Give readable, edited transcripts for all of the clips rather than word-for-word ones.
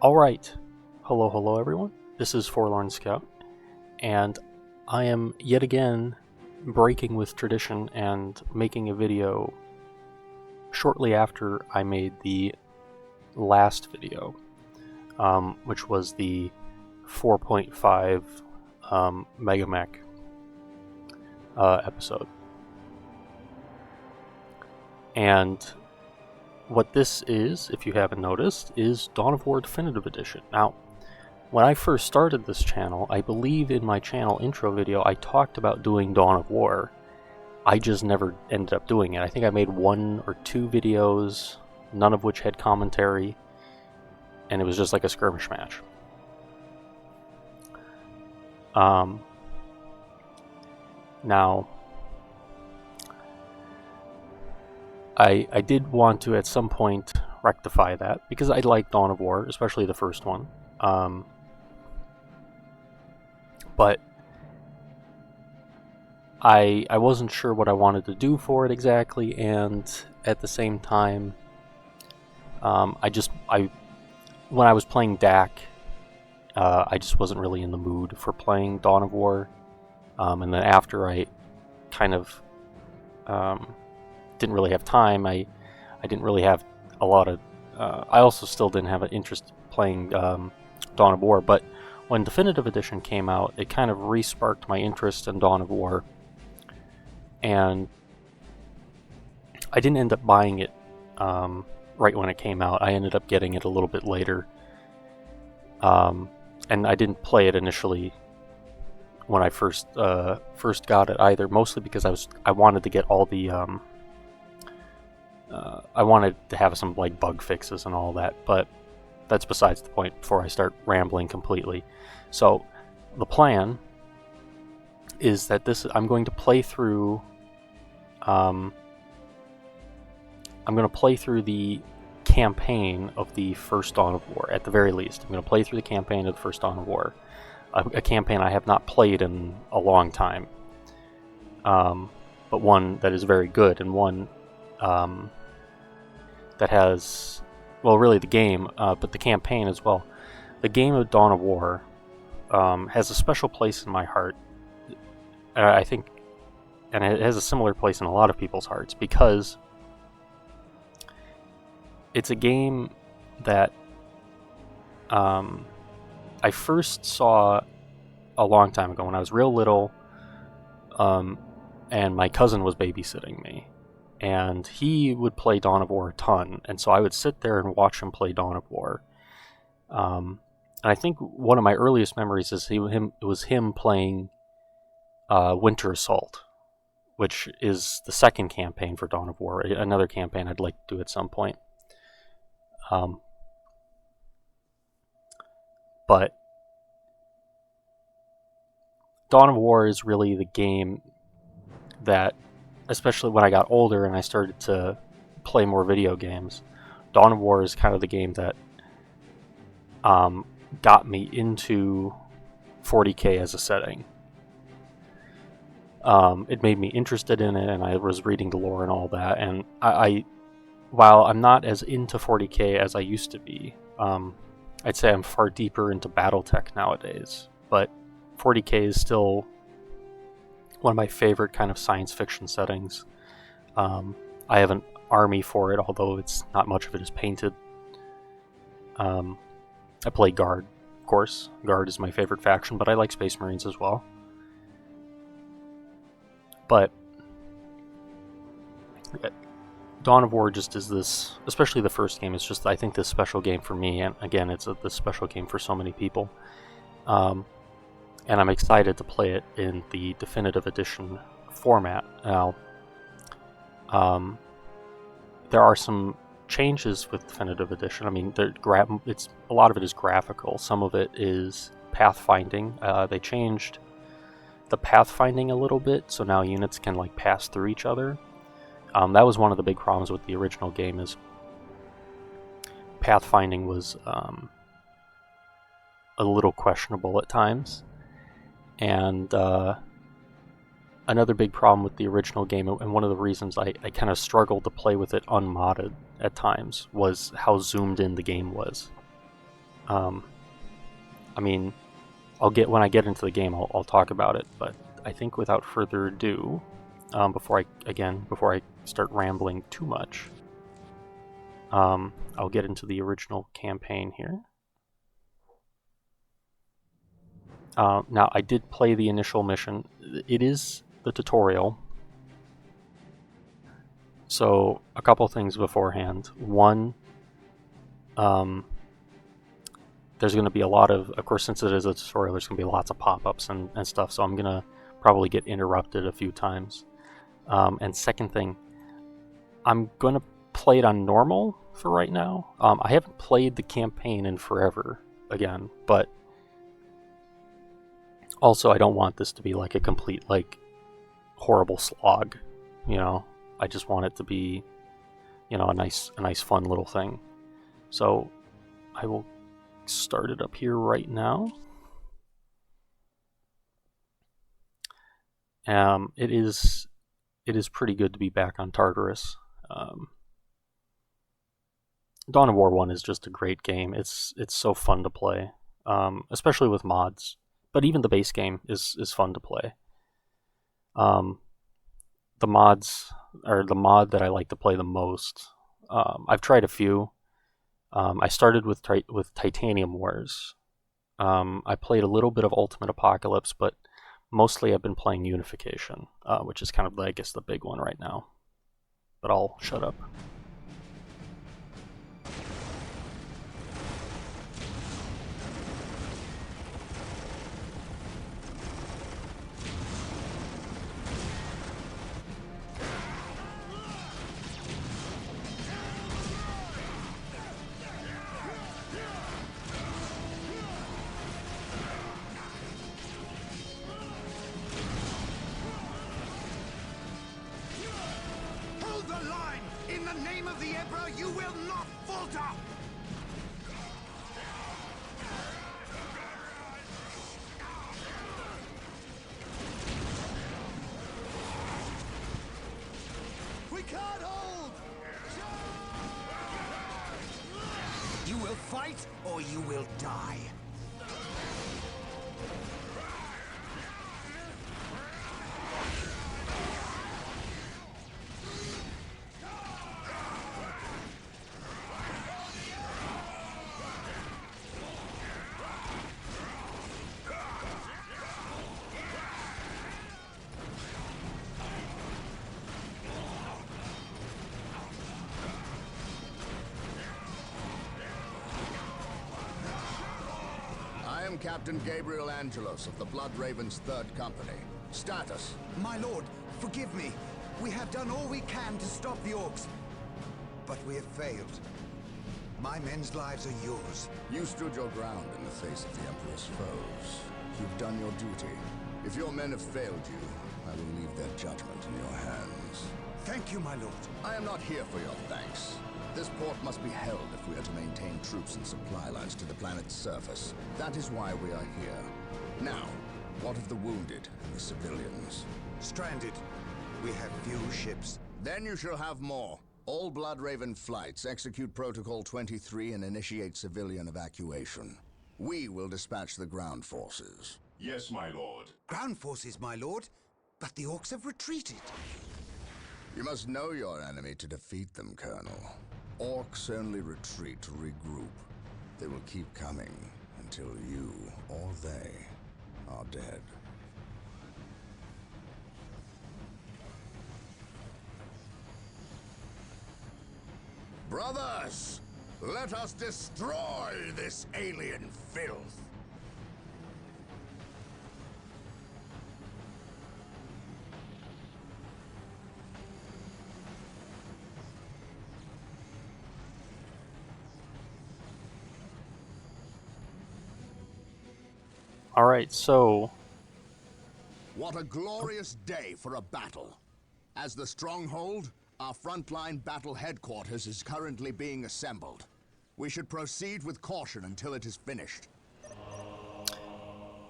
Alright, hello everyone, this is Forlorn Scout, and I am yet again breaking with tradition and making a video shortly after I made the last video, which was the 4.5 Megamech episode. And what this is, if you haven't noticed, is Dawn of War Definitive Edition. Now, when I first started this channel, I believe in my channel intro video I talked about doing Dawn of War. I just never ended up doing it. I think I made 1 or 2 videos, none of which had commentary, and it was just like a skirmish match. Now, I did want to at some point rectify that, because I like Dawn of War, especially the first one. But I wasn't sure what I wanted to do for it exactly, and at the same time, when I was playing DAC, I just wasn't really in the mood for playing Dawn of War. And then after I kind of didn't really have time, I didn't really have a lot of I also still didn't have an interest playing Dawn of War, but when Definitive Edition came out, it kind of re-sparked my interest in Dawn of War, and I didn't end up buying it right when it came out. I ended up getting it a little bit later, and I didn't play it initially when I first got it either, mostly because I wanted to get all the I wanted to have some like bug fixes and all that, but that's besides the point before I start rambling completely. So the plan is that I'm going to play through the campaign of the first Dawn of War, at the very least. I'm going to play through the campaign of the first Dawn of War, a campaign I have not played in a long time, but one that is very good, and one that has, well, really the game, but the campaign as well. The game of Dawn of War has a special place in my heart, I think, and it has a similar place in a lot of people's hearts, because it's a game that I first saw a long time ago when I was real little, and my cousin was babysitting me. And he would play Dawn of War a ton, and so I would sit there and watch him play Dawn of War. And I think one of my earliest memories is was him playing Winter Assault, which is the second campaign for Dawn of War, another campaign I'd like to do at some point. But Dawn of War is really the game that, especially when I got older and I started to play more video games, Dawn of War is kind of the game that got me into 40k as a setting. It made me interested in it, and I was reading the lore and all that, and while I'm not as into 40k as I used to be, I'd say I'm far deeper into BattleTech nowadays, but 40k is still one of my favorite kind of science fiction settings. I have an army for it, although it's not much of it is painted. I play Guard, of course. Guard is my favorite faction, but I like Space Marines as well. But Dawn of War just is this, especially the first game, is just, I think, this special game for me, and again, it's this special game for so many people. And I'm excited to play it in the Definitive Edition format. Now, there are some changes with Definitive Edition. I mean, a lot of it is graphical. Some of it is pathfinding. They changed the pathfinding a little bit, so now units can like pass through each other. That was one of the big problems with the original game, is pathfinding was a little questionable at times. And another big problem with the original game, and one of the reasons I kind of struggled to play with it unmodded at times, was how zoomed in the game was. I mean, when I get into the game, I'll talk about it. But I think without further ado, before I start rambling too much, I'll get into the original campaign here. Now, I did play the initial mission. It is the tutorial. So, a couple things beforehand. One, there's going to be a lot of course, since it is a tutorial, there's going to be lots of pop-ups and stuff, so I'm going to probably get interrupted a few times. And second thing, I'm going to play it on normal for right now. I haven't played the campaign in forever again, but also I don't want this to be like a complete, like, horrible slog, you know? I just want it to be, you know, a nice fun little thing. So I will start it up here right now. It is pretty good to be back on Tartarus. Dawn of War 1 is just a great game. It's so fun to play, especially with mods. But even the base game is fun to play. The mods, or the mod that I like to play the most, I've tried a few. I started with Titanium Wars. I played a little bit of Ultimate Apocalypse, but mostly I've been playing Unification, which is kind of, I guess, the big one right now. But I'll shut up. In the name of the Emperor, you will not falter! We can't hold! You will fight, or you will die. Captain Gabriel Angelos of the Blood Ravens 3rd Company. Status. My lord, forgive me. We have done all we can to stop the orcs, but we have failed. My men's lives are yours. You stood your ground in the face of the Emperor's foes. You've done your duty. If your men have failed you, I will leave their judgment in your hands. Thank you, my lord. I am not here for your thanks. This port must be held if we are to maintain troops and supply lines to the planet's surface. That is why we are here. Now, what of the wounded and the civilians? Stranded. We have few ships. Then you shall have more. All Blood Raven flights execute Protocol 23 and initiate civilian evacuation. We will dispatch the ground forces. Yes, my lord. Ground forces, my lord? But the orcs have retreated. You must know your enemy to defeat them, Colonel. Orcs only retreat to regroup. They will keep coming until you, or they, are dead. Brothers, let us destroy this alien filth! Alright, so... What a glorious day for a battle. As the stronghold, our frontline battle headquarters is currently being assembled. We should proceed with caution until it is finished.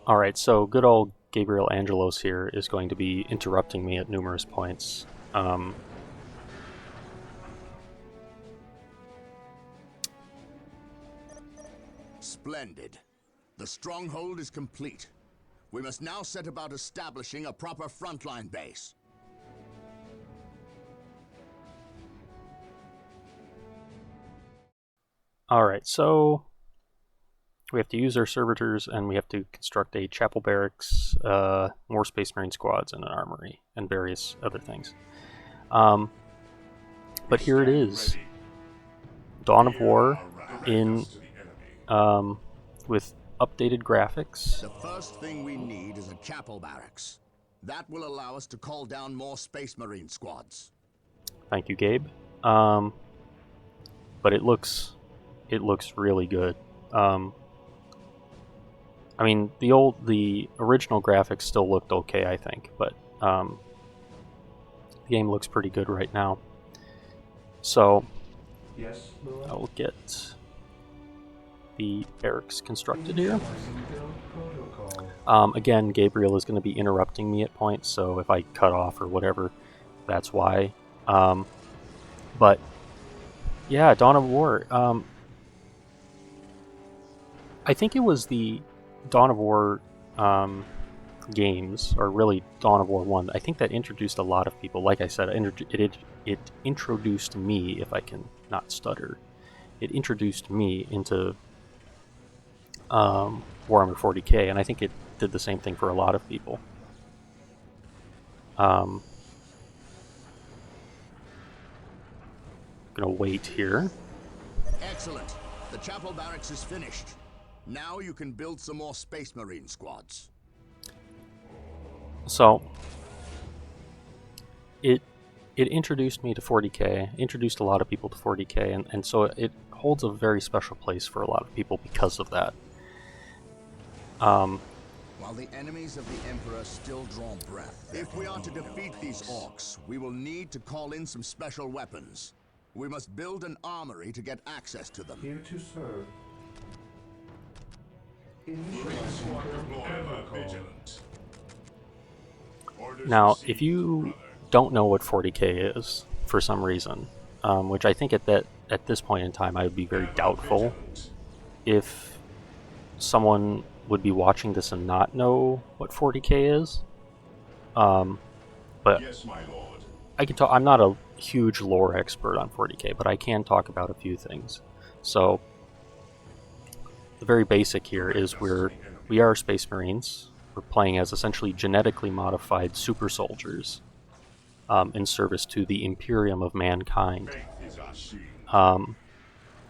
Alright, so good old Gabriel Angelos here is going to be interrupting me at numerous points. Splendid. The stronghold is complete. We must now set about establishing a proper frontline base. Alright, so we have to use our servitors, and we have to construct a chapel barracks, more Space Marine squads, and an armory, and various other things. But here it is. Dawn of War in with updated graphics. The first thing we need is a chapel barracks. That will allow us to call down more Space Marine squads. Thank you, Gabe. But it looks really good. I mean, the original graphics still looked okay, I think, but the game looks pretty good right now. So Yes, Lord. I'll get the barracks constructed here. Again, Gabriel is going to be interrupting me at points, so if I cut off or whatever, that's why. But yeah, Dawn of War. I think it was the Dawn of War games, or really Dawn of War 1. I think that introduced a lot of people. Like I said, it introduced me, if I can not stutter. It introduced me into Warhammer 40k, and I think it did the same thing for a lot of people. Gonna wait here. Excellent. The chapel barracks is finished. Now you can build some more Space Marine squads. So it introduced me to 40k, introduced a lot of people to 40k, and so it holds a very special place for a lot of people because of that. While the enemies of the Emperor still draw breath, if we are to defeat these orcs, we will need to call in some special weapons. We must build an armory to get access to them. Here to serve. Initializing protocol. Now, if you don't know what 40k is for some reason, which I think at this point in time I would be very doubtful if someone would be watching this and not know what 40k is. But Yes, my lord. I can talk. I'm not a huge lore expert on 40k, but I can talk about a few things. So the very basic here is we are Space Marines. We're playing as essentially genetically modified super soldiers in service to the Imperium of mankind. Faith is our shield.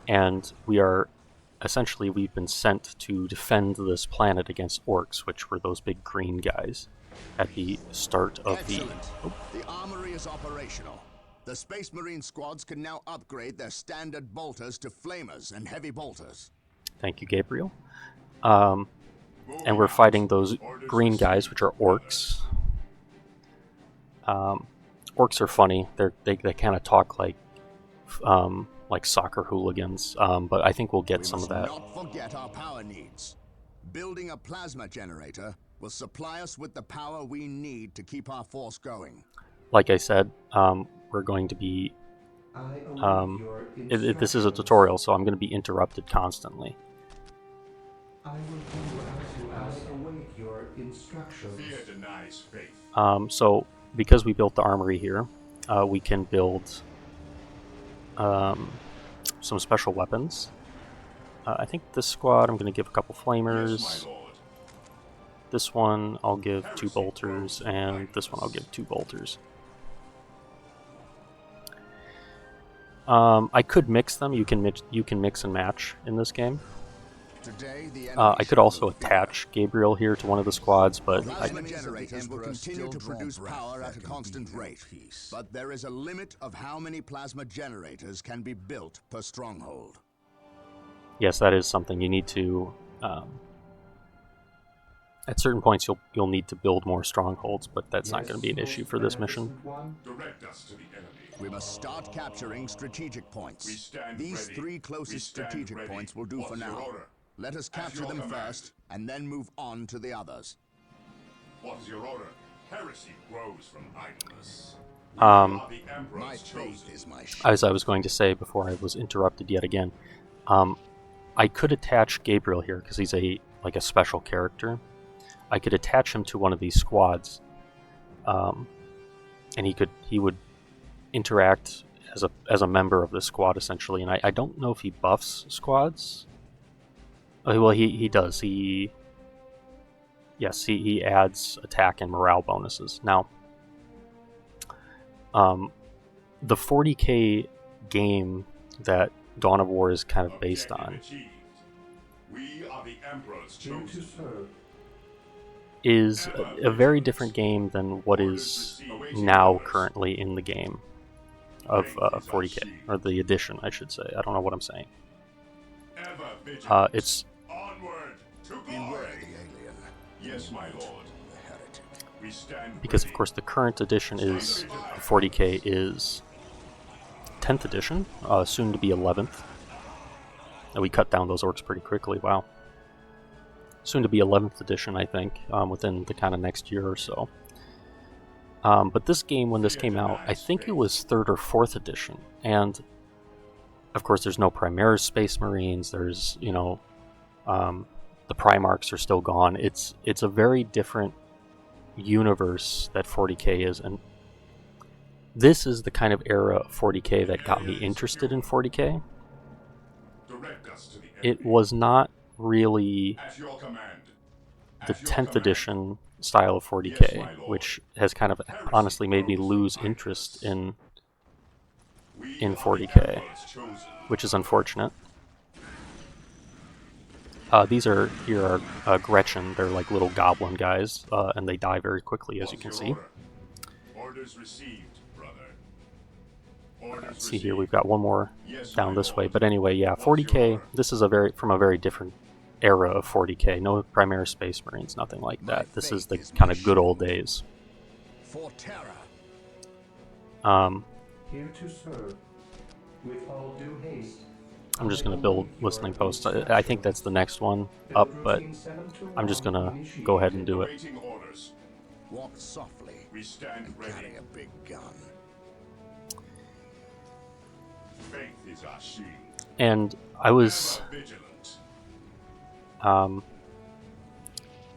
And we've been sent to defend this planet against orcs, which were those big green guys at the start of Excellent. The armory is operational. The Space Marine squads can now upgrade their standard bolters to flamers and heavy bolters. Thank you, Gabriel. And we're fighting those green guys, which are orcs. Orcs are funny. They kind of talk like soccer hooligans, but I think we'll get some of that. We must not forget our power needs. Building a plasma generator will supply us with the power we need to keep our force going. Like I said, we're going to be... I await your this is a tutorial, so I'm going to be interrupted constantly. I will do as you await your instructions. Fear denies faith. So, because we built the armory here, we can build some special weapons. I think this squad I'm going to give a couple flamers. Yes, my lord. This one I'll give 2 bolters, and this one I'll give 2 bolters. I could mix them. You can mix and match in this game. Today, the I could also attach Gabriel here to one of the squads, but plasma generators will continue to produce power at a constant rate. But there is a limit of how many plasma generators can be built per stronghold. yes, that is something you need to. At certain points, you'll need to build more strongholds, but that's not going to be an issue for this mission. Direct us to the enemy. We must start capturing strategic We points. stand These ready. 3 We closest stand strategic ready. points will do What's for your now. order? Let us capture your them command. first, and then move on to the others. What is your order? Heresy grows from idleness. Um, We are the Emperor's My chosen. faith is my shield. As I was going to say before I was interrupted yet again, I could attach Gabriel here because he's a special character. I could attach him to one of these squads, and he would interact as a member of the squad essentially. And I don't know if he buffs squads. Well, he does. He adds attack and morale bonuses. Now, the 40k game that Dawn of War is kind of based on We are the Emperor's Here to chosen. serve. is a very different game than what is now currently in the game of 40k, or the edition, I should say. I don't know what I'm saying. Ever vigilant. It's Onward to Beware glory. the alien. Yes, my lord. The heretic. We stand because, of ready. course, the current edition is 40k is 10th edition, soon to be 11th. And we cut down those orcs pretty quickly. Wow. Soon to be 11th edition, I think, within the kind of next year or so. But this game, when this came out, I think it was 3rd or 4th edition. And, of course, there's no Primaris Space Marines. There's, the Primarchs are still gone. It's a very different universe that 40k is. And this is the kind of era of 40k that got me interested in 40k. Direct us to the It enemy. was not really At your command. the At your 10th command. edition style of 40k, Yes, my lord. which has kind of honestly made me lose interest in We in are the 40k, Emperor's chosen. which is unfortunate. These are Gretchen. They're like little goblin guys, and they die very quickly, as you What's can your see. order? Orders received, brother. Orders Let's see here, received. we've got one more Yes, down my this way. lord. But anyway, yeah, What's your 40k. order? This is from a very different era of 40k. No Primaris Space Marines, nothing like My that. This is the faith is kind my of good old shield. days. For terror. Here to serve. With all due haste. I'm just going to build listening posts. I think that's the next one up, but I'm just going to go ahead and do it. Awaiting orders. Walk softly We stand and ready. carry a big gun. Faith is our shield. And I was, Ever vigilant.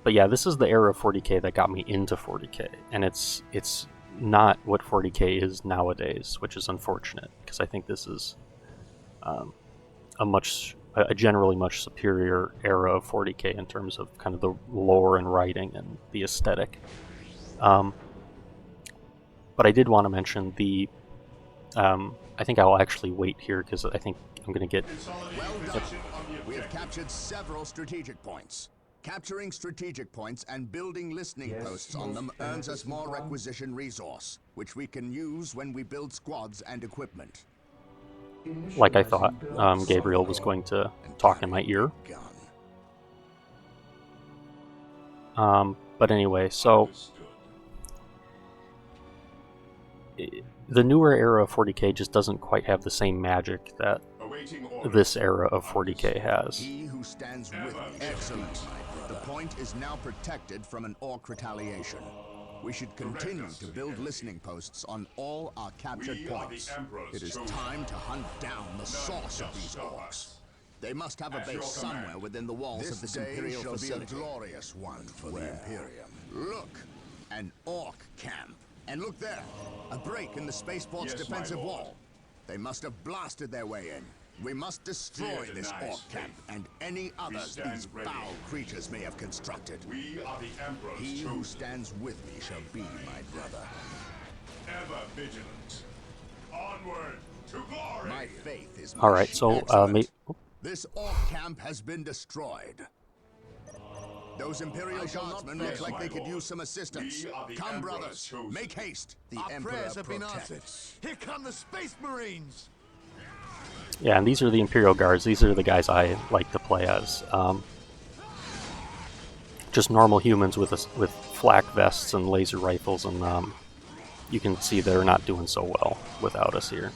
but yeah, this is the era of 40k that got me into 40k, and it's not what 40k is nowadays, which is unfortunate because I think this is a generally much superior era of 40k in terms of kind of the lore and writing and the aesthetic. But I did want to mention the. I think I'll actually wait here because I think I'm going to get. Well done. We have captured several strategic points. Capturing strategic points and building listening Yes, posts on them most earns us more beneficent one. requisition resource, which we can use when we build squads and equipment. Like I thought, Gabriel was going to And talk in my carry a ear. big gun. But anyway, so Understood. the newer era of 40k just doesn't quite have the same magic that Awaiting orders. this era of 40k has. He who stands with me. Excellent. The point is now protected from an orc retaliation. We should continue to build listening posts on all our captured We are the points. Emperor's It is chosen. time to hunt down the source of shall these stop orcs. us. They must have a At your base command. somewhere within the walls of this Imperial shall facility. be a glorious one for the Imperium. Look, an orc camp. And look there, a break in the spaceport's Yes, my defensive lord. wall. They must have blasted their way in. We must destroy Fear this denies orc camp faith. and any others stand these ready. foul creatures may have constructed. We are the Emperor's He who chosen. stands with me shall be my brother. Ever vigilant. Onward to glory. My faith is my All right, shield. so Excellent. This orc camp has been destroyed. Those Imperial guardsmen look fail, like my they could lord. use some assistance. We are the Come, Emperor's brothers, chosen. make haste. The Our Emperor prayers have been protects. answered. Here come the Space Marines! Yeah, and these are the Imperial Guards. These are the guys I like to play as. Just normal humans with flak vests and laser rifles, and you can see they're not doing so well without us here.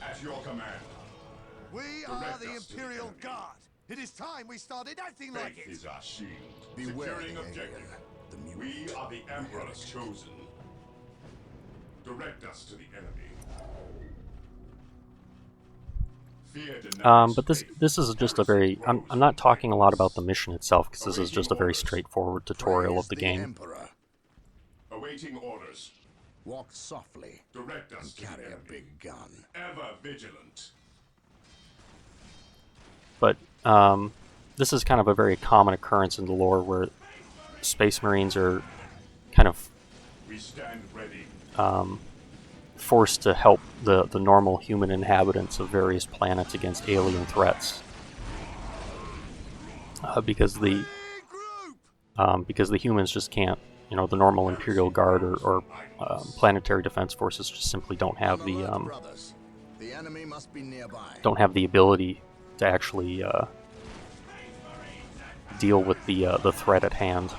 At your command. We are Direct the us to the Imperial enemy. Guard. It is time we started acting like Faith it. is our shield. Beware Securing the objective. alien, the We mutant, are the Emperor's chosen. Direct us to the enemy. Fear denies But this faith. this is just a Heresy very. grows I'm not from talking a lot about the idleness. mission itself because this is just a very straightforward tutorial of Praise the the game. Emperor. Awaiting orders. Walk softly Direct us and to the carry a enemy. big gun. Ever vigilant. But this is kind of a very common occurrence in the lore where Space Marines are kind of We stand ready. forced to help the normal human inhabitants of various planets against alien threats. Because the humans just can't, the normal Imperial Guard or planetary defense forces just simply don't have On alert, the brothers. The enemy must be nearby. ability to actually deal with the threat at hand.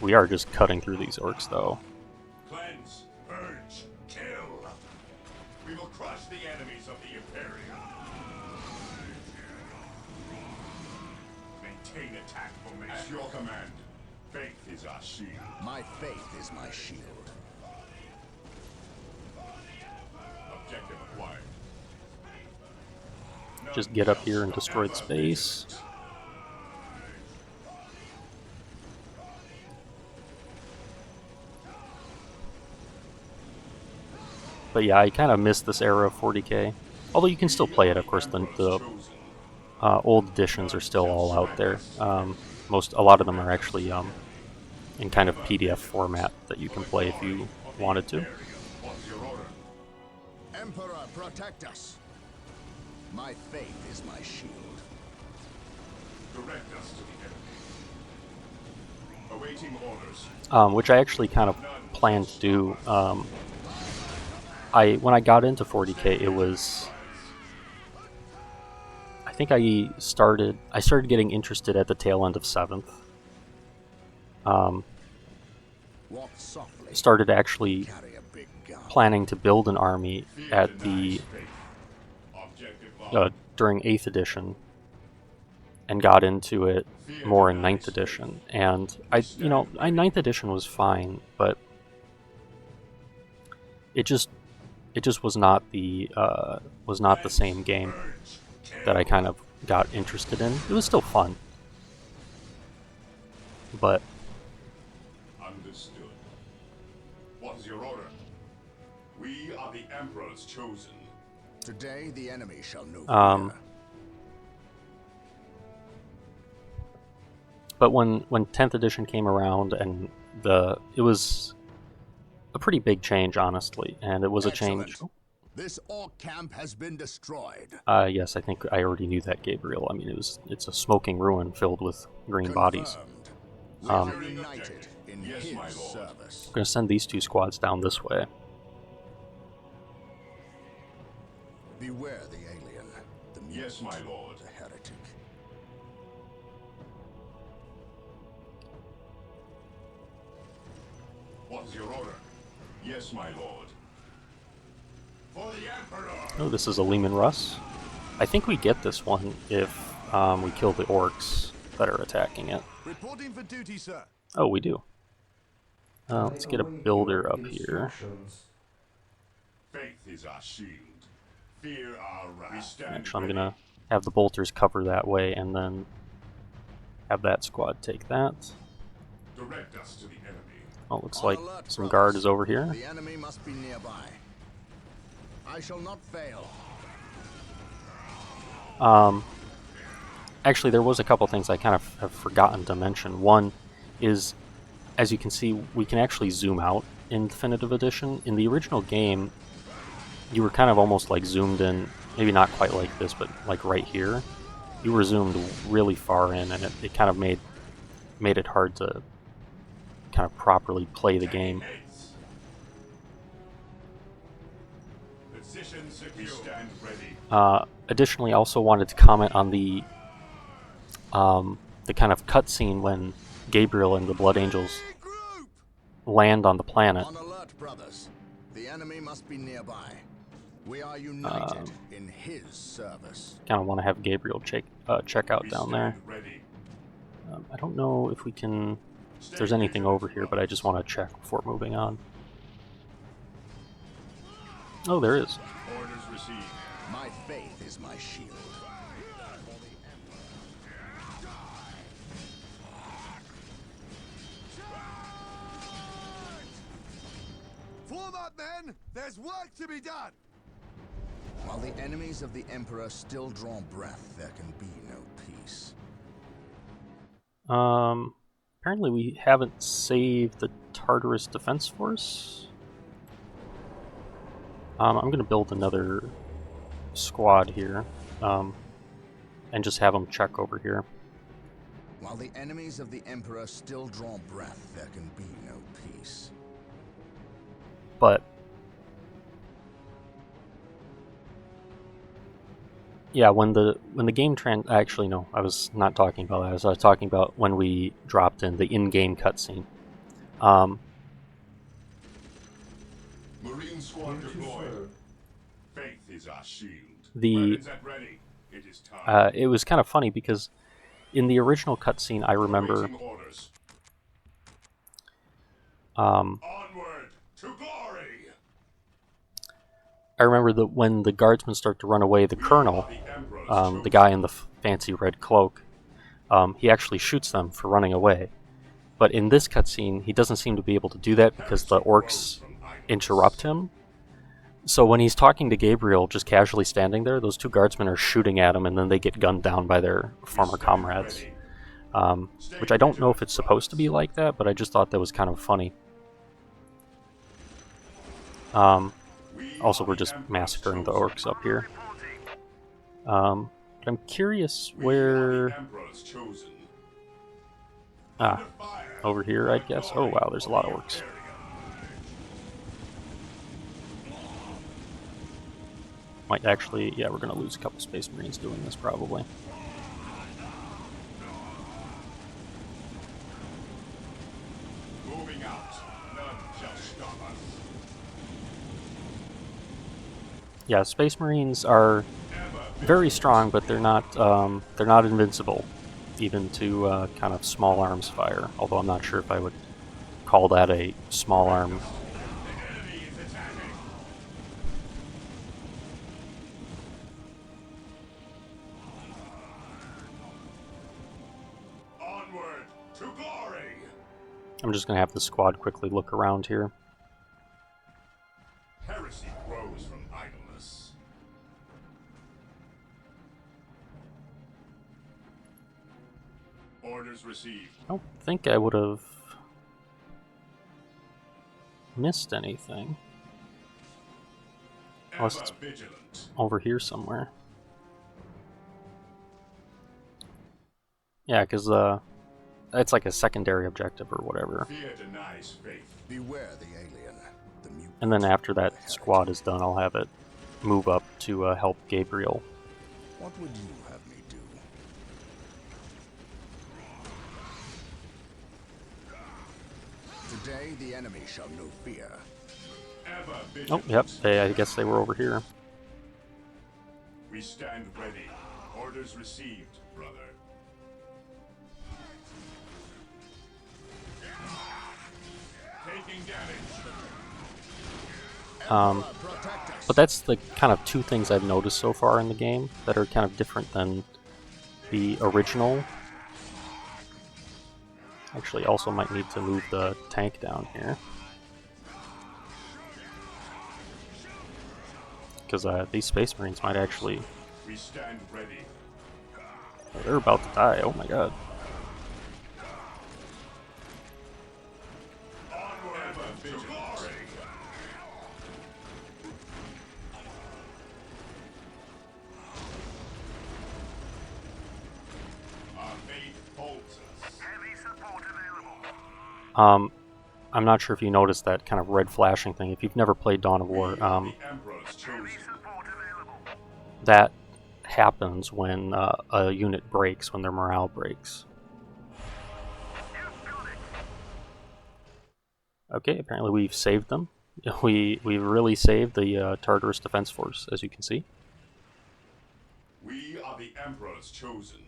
We are just cutting through these orcs, though. Cleanse, purge, kill. We will crush the enemies of the Imperium. Maintain attack formation. At your command. Faith is our shield. My faith is my shield. Objective acquired. Just get up here and destroy the space. But yeah, I kind of miss this era of 40k. Although you can still play it, of course. The old editions are still all out there. A lot of them are actually in kind of PDF format that you can play if you wanted to. What's your order? Emperor, protect us. My faith is my shield. Direct us to the enemy. Awaiting orders. Which I actually kind of planned to do. When I got into 40k, it was. I think I started getting interested at the tail end of 7th. Walk softly. Started actually Carry a big gun. planning to build an army at the during 8th edition, and got into it more in 9th edition. And I 9th edition was fine, but it just was not the same game that I kind of got interested in. It was still fun, but Understood. What is your order? We are the Emperor's chosen. Today the enemy shall know fear. But when 10th edition came around, and it was a pretty big change, honestly, and it was a change. Excellent. This orc camp has been destroyed. Yes, I think I already knew that, Gabriel. I mean, it's a smoking ruin filled with green bodies. Confirmed. We are united in Yes, my his lord. service. I'm gonna send these 2 squads down this way. Beware the alien, the mutant, Yes, my lord. the heretic. What is your order? Yes, my lord. For the Emperor! Oh, this is a Lehman Russ. I think we get this one if we kill the orcs that are attacking it. Reporting for duty, sir. Oh, we do. Let's get a await builder your up here. instructions. Faith is our shield. Fear our wrath. We stand Actually, I'm ready. gonna have the bolters cover that way, and then have that squad take that. Direct us to the enemy. Oh, looks On like alert, some brothers. guard is over here. The enemy must be nearby. I shall not fail. Actually, there was a couple things I kind of have forgotten to mention. One is, as you can see, we can actually zoom out in Definitive Edition. In the original game, you were kind of almost like zoomed in, maybe not quite like this, but like right here. You were zoomed really far in, and it kind of made it hard to kind of properly play the game. Heads. Position secure. We stand ready. Additionally, I also wanted to comment on the kind of cutscene when Gabriel and the Blood Angels Group! land on the planet. On alert, brothers. The enemy must be nearby. We are united in his service. Kind of want to have Gabriel check out We down stand there. ready. I don't know if we can. if there's anything over here, but I just want to check before moving on. Oh, there is. Orders received. My faith is my shield. Form up, men! There's work to be done! While the enemies of the Emperor still draw breath, there can be no peace. Apparently we haven't saved the Tartarus Defense Force. I'm going to build another squad here, and just have them check over here. While the enemies of the Emperor still draw breath, there can be no peace. But yeah, when the game actually no, I was not talking about that. I was talking about when we dropped in the in-game cutscene. Marine squad Here to deployed. serve. Faith is our shield. The Weapons at ready. It is time. it was kind of funny because in the original cutscene, I remember Awaiting orders. um, Onward to glory. I remember that when the guardsmen start to run away, the colonel, the guy in the fancy red cloak, he actually shoots them for running away. But in this cutscene, he doesn't seem to be able to do that because the orcs interrupt him. So when he's talking to Gabriel, just casually standing there, those two guardsmen are shooting at him, and then they get gunned down by their former comrades. Which I don't know if it's supposed to be like that, but I just thought that was kind of funny. Also, we're just massacring the orcs up here. But I'm curious where... over here, I guess. Oh wow, there's a lot of orcs. Might actually... yeah, we're gonna lose a couple Space Marines doing this, probably. Moving out. None shall stop us. Yeah, Space Marines are very strong, but they're not invincible, even to kind of small arms fire. Although I'm not sure if I would call that a small arm. The enemy is attacking. Onward to glory. I'm just gonna have the squad quickly look around here. Heresy grows from idleness. Orders received. I don't think I would have missed anything. Unless it's Ever vigilant. over here somewhere. Yeah, because it's like a secondary objective or whatever. Fear denies faith. Beware the alien, the mutant. And then after that squad is done, I'll have it move up to help Gabriel. What would you have me do? Today the enemy shall know fear. Ever Oh, vigilant. yep, I guess they were over here. We stand ready. Orders received, brother. Taking damage. Protect us. But that's the kind of two things I've noticed so far in the game that are kind of different than the original. Actually, also might need to move the tank down here. Because these Space Marines might actually... We stand ready. oh, they're about to die, oh my god. Onward ever vigilant. Glory. Our faith holds us. Heavy support available. I'm not sure if you noticed that kind of red flashing thing. If you've never played Dawn of War, The Emperor's chosen. Support available. that happens when a unit breaks, when their morale breaks. Okay, apparently we've saved them. We really saved the Tartarus Defense Force, as you can see. We are the Emperor's chosen.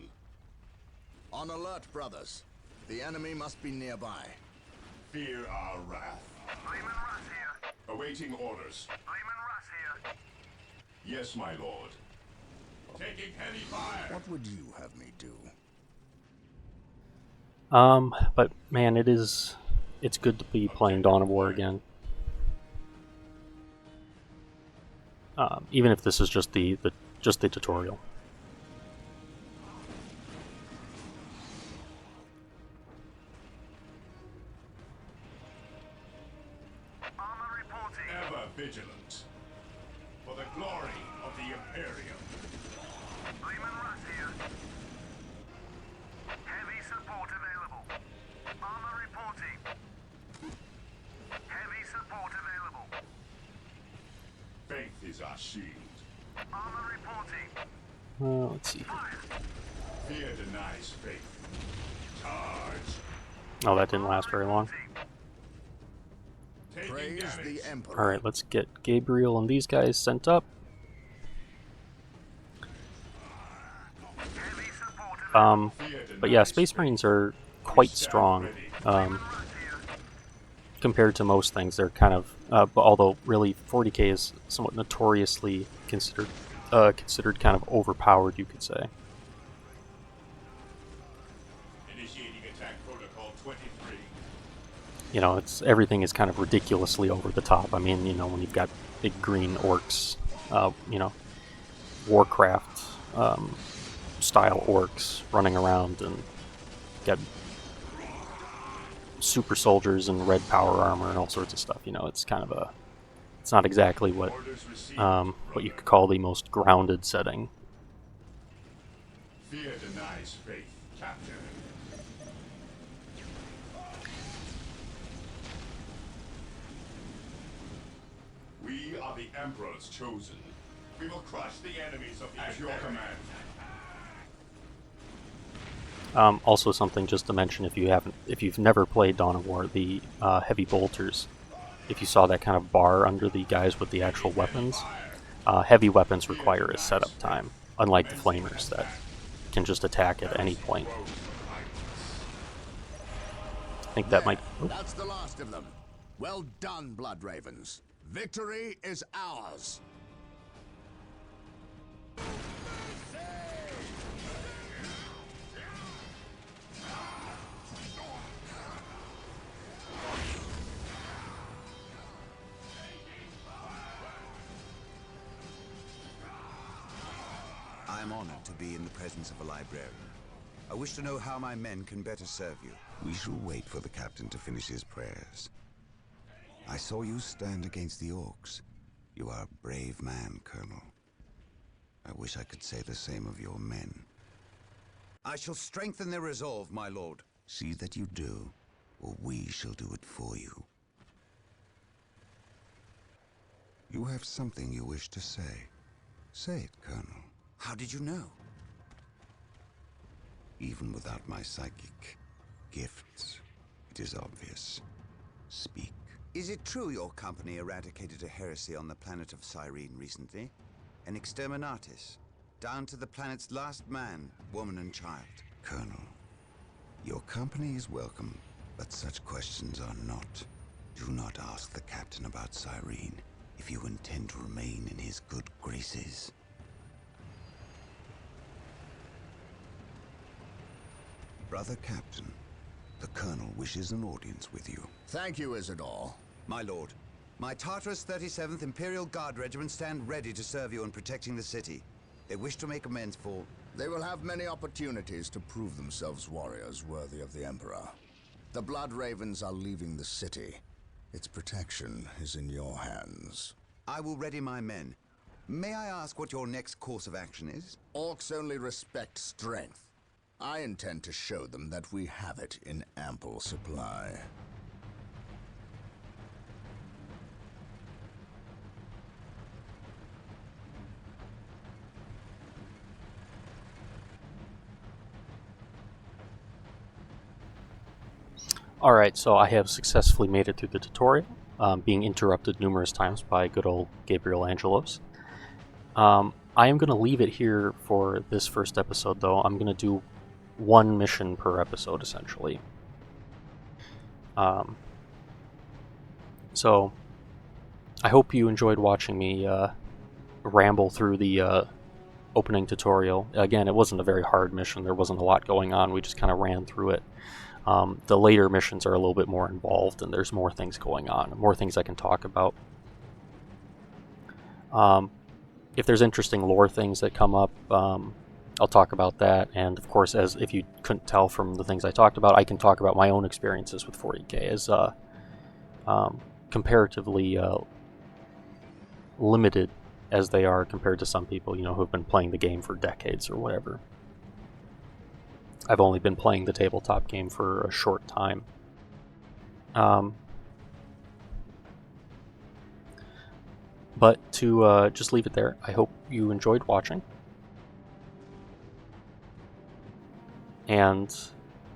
On alert, brothers. The enemy must be nearby. Fear our wrath. Lehman Russ here. Awaiting orders. Lehman Russ here. Yes, my lord. Taking heavy fire. What would you have me do? But man, it's good to be playing Dawn of War again. Even if this is just the tutorial. Armor reporting. Ever vigilant. For the glory of the Imperium. Lehman Russ here. Heavy support available. Armor reporting. Heavy support available. Faith is our shield. Armor reporting. Let's see. Fear denies faith. Charge. Oh, that didn't last very long. Taking Praise damage. the Emperor. Alright, let's get Gabriel and these guys sent up. Heavy support But yeah, Space Marines are quite strong. Compared to most things, they're kind of, although really 40k is somewhat notoriously considered kind of overpowered, you could say. Initiating attack protocol 23. You know, everything is kind of ridiculously over the top. I mean, you know, when you've got big green orcs, you know, Warcraft style orcs running around, and got super soldiers and red power armor and all sorts of stuff. You know, it's kind of it's not exactly what you could call the most grounded setting. Fear denies faith, Captain. We are the Emperor's chosen. We will crush the enemies of the At your command. Also, something just to mention, if you've never played Dawn of War, the heavy bolters. If you saw that kind of bar under the guys with the actual weapons, heavy weapons require a setup time, unlike the flamers that can just attack at any point. I think that might. Oh. That's the last of them. Well done, Blood Ravens. Victory is ours. I am honored to be in the presence of a librarian. I wish to know how my men can better serve you. We shall wait for the captain to finish his prayers. I saw you stand against the orcs. You are a brave man, Colonel. I wish I could say the same of your men. I shall strengthen their resolve, my lord. See that you do, or we shall do it for you. You have something you wish to say. Say it, Colonel. How did you know? Even without my psychic gifts, it is obvious. Speak. Is it true your company eradicated a heresy on the planet of Cyrene recently? An exterminatus, down to the planet's last man, woman, and child. Colonel, your company is welcome, but such questions are not. Do not ask the captain about Cyrene if you intend to remain in his good graces. Brother Captain, the Colonel wishes an audience with you. Thank you, Isidore. My lord, my Tartarus 37th Imperial Guard Regiment stand ready to serve you in protecting the city. They wish to make amends for... They will have many opportunities to prove themselves warriors worthy of the Emperor. The Blood Ravens are leaving the city. Its protection is in your hands. I will ready my men. May I ask what your next course of action is? Orcs only respect strength. I intend to show them that we have it in ample supply. Alright, so I have successfully made it through the tutorial, being interrupted numerous times by good old Gabriel Angelos. I am going to leave it here for this first episode, though. I'm going to do one mission per episode, essentially. So I hope you enjoyed watching me ramble through the opening tutorial. Again, it wasn't a very hard mission. There wasn't a lot going on. We just kind of ran through it. The later missions are a little bit more involved, and there's more things going on, more things I can talk about. If there's interesting lore things that come up, I'll talk about that. And of course, as if you couldn't tell from the things I talked about, I can talk about my own experiences with 40K as comparatively limited as they are compared to some people, who have been playing the game for decades or whatever. I've only been playing the tabletop game for a short time. But to just leave it there, I hope you enjoyed watching. And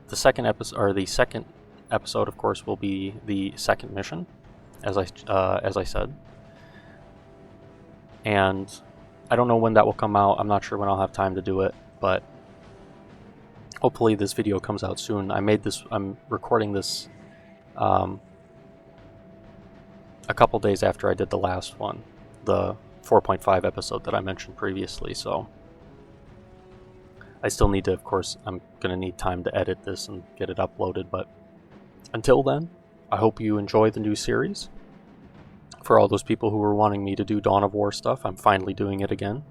the second episode, of course, will be the second mission, as I said. And I don't know when that will come out. I'm not sure when I'll have time to do it, but hopefully this video comes out soon. I'm recording this a couple days after I did the last one, the 4.5 episode that I mentioned previously, so I still need to, of course, I'm going to need time to edit this and get it uploaded, but until then, I hope you enjoy the new series. For all those people who were wanting me to do Dawn of War stuff, I'm finally doing it again.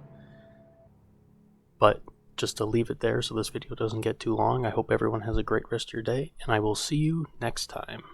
But just to leave it there so this video doesn't get too long, I hope everyone has a great rest of your day, and I will see you next time.